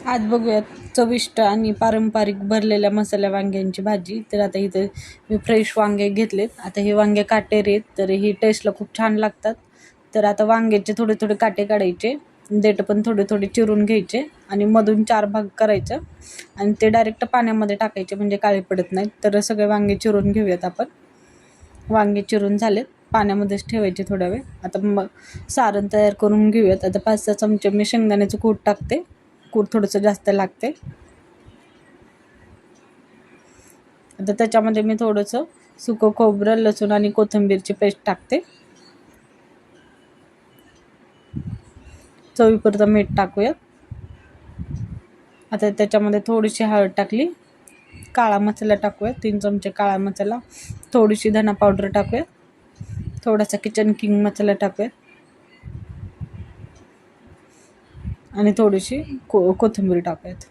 आज बघूयात चविष्ट आणि पारंपरिक भरलेल्या मसाल्या वांग्यांची भाजी. तर आता इथे मी फ्रेश वांगे घेतलेत. आता हे वांगे काटेरी आहेत, तर ही टेस्टला खूप छान लागतात. तर आता वांग्याचे थोडे थोडे काटे काढायचे, देठ पण थोडे थोडे चिरून घ्यायचे आणि मधून 4 भाग करायचं आणि ते डायरेक्ट पाण्यामध्ये टाकायचे, म्हणजे काळे पडत नाहीत. तर सगळे वांगे चिरून घेऊयात आपण. वांगे चिरून झालेत, पाण्यामध्येच ठेवायचे थोडा वेळ. आता मग सारण तयार करून घेऊयात. आता 5-6 चमचे मी शेंगदाण्याचं कूट टाकते. कूट थोडंसं जास्त लागते. आता त्याच्यामध्ये मी थोडंसं सुकं खोबरं, लसूण आणि कोथिंबीरची पेस्ट टाकते. चवीपुरतं मीठ टाकूयात. आता त्याच्यामध्ये थोडीशी हळद टाकली. काळा मसाला टाकूयात, 3 चमचे काळा मसाला. थोडीशी धना पावडर टाकूयात. थोडासा किचन किंग मसाला टाकूयात आणि थोडीशी कोथिंबीर टाकूयात.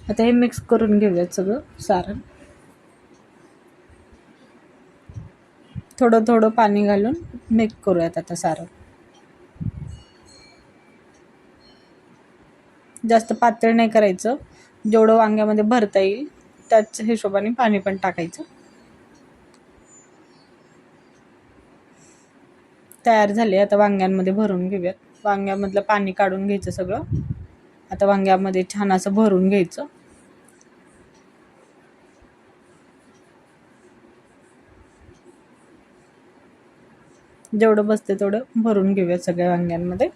आता हे मिक्स करून घेऊयात सगळं सारण. थोडं थोडं पाणी घालून मिक्स करूयात आता सारण. जास्त पातळ नाही करायचं, जेवढं वांग्यामध्ये भरता येईल त्याच हिशोबाने पाणी पण टाकायचं. तयार झाले. आता वांग्यांमध्ये भरून घेऊयात. वांग्यामधलं पाणी काढून घ्यायचं सगळं. आता वांग्यामध्ये छान असं भरून घ्यायचं. जेवढं बसते तेवढं भरून घेऊयात सगळ्या वांग्यांमध्ये.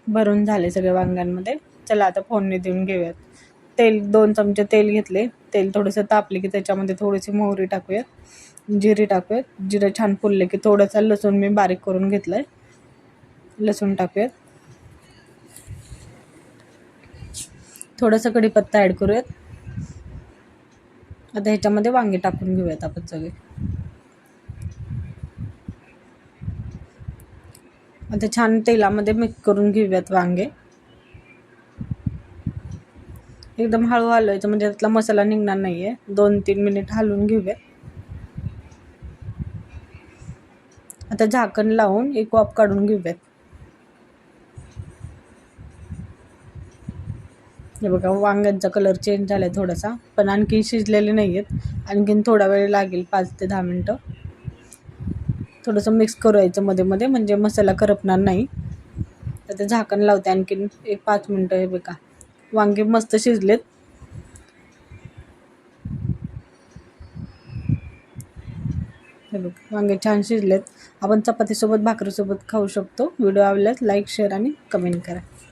भरून झाले सगळ्या वांग्यांमध्ये. चला आता फोडणी देऊन घेऊयात. तेल 2 चमचे तेल घेतले. तेल थोडंसं तापले की त्याच्यामध्ये थोडीशी मोहरी टाकूयात, जिरे टाकूयात. जिरे छान फुलले की थोडासा लसूण मी बारीक करून घेतलाय, लसूण टाकूयात. थोडासा कढीपत्ता ॲड करूयात. आता ह्याच्यामध्ये वांगे टाकून घेऊयात आपण सगळे. आता छान तेलामध्ये मिक्स करून घेऊयात वांगे. एकदम हळू हलवायचं, म्हणजे त्यातला मसाला निघणार नाहीये. 2-3 मिनिट हलवून घेऊयात. आता झाकण लावून एक वाफ काढून घेऊयात. हे बघा, वांग्यांचा कलर चेंज झालाय थोडासा, पण आणखी शिजलेले नाही आहेत. आणखीन थोडा वेळ लागेल, 5 ते 10 मिनटं. थोडंसं मिक्स करायचं मध्ये मध्ये, म्हणजे मसाला करपणार नाही. आता झाकण लावते आणखीन एक 5 मिनटं. हे बघा, वांगे मस्त शिजलेत. हे बघ, वांगे छान शिजलेत. आपण चपातीसोबत, भाकरीसोबत खाऊ शकतो. व्हिडिओ आवडल्यास लाईक, शेअर आणि कमेंट करा.